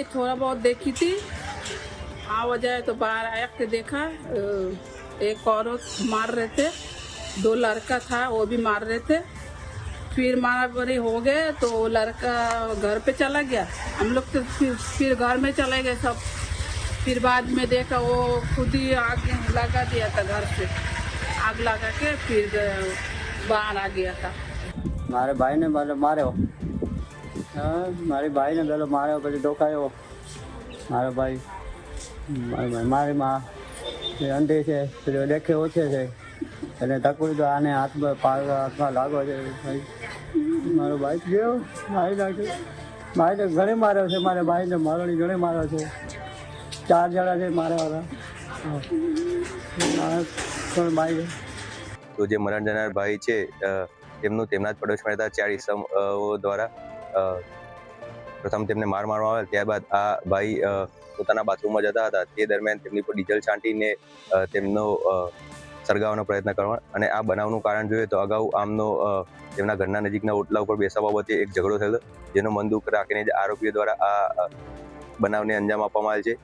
थोड़ा बहुत देखी थी, आवाज आया तो बाहर आया के देखा एक औरत मार रहे थे, 2 लड़का था वो भी मार रहे थे। फिर मारामारी हो गए तो लड़का घर पे चला गया, हम लोग तो फिर घर में चले गए सब। फिर बाद में देखा वो खुद ही आग लगा दिया था, घर से आग लगा के फिर बाहर आ गया था। મારે ભાઈને માર્યો, હા મારી ભાઈને પેલો માર્યો, પછી ડોકાયો મારો ભાઈ. મારી માં અંધી છે, પેલો દેખે ઓછે છે, એટલે તકું તો આને હાથમાં લાગો છે. મારો ભાઈ ગયો મારી નાખ્યો. ભાઈને ઘણે માર્યો છે, મારા ભાઈને મારણી ઘણે માર્યો છે. 4 જણા છે માર્યા હતા ભાઈ. તો જે મરણ જનાર ભાઈ છે તેમનું તેમના જ પડોશમાં રહેતા 4 ઈસમો દ્વારા પ્રથમ તેમને મારવામાં આવેલ. ત્યારબાદ આ ભાઈ પોતાના બાથરૂમમાં જતા હતા, તે દરમિયાન તેમની પર ડીઝલ છાંટીને તેમનો સળગાવવાનો પ્રયત્ન કરવા. અને આ બનાવનું કારણ જોઈએ તો અગાઉ આમનો તેમના ઘરના નજીકના ઓટલા ઉપર બેસવા બાબતે એક ઝઘડો થયેલો, જેનો મન દુઃખ રાખીને આરોપીઓ દ્વારા આ બનાવને અંજામ આપવામાં આવેલ છે.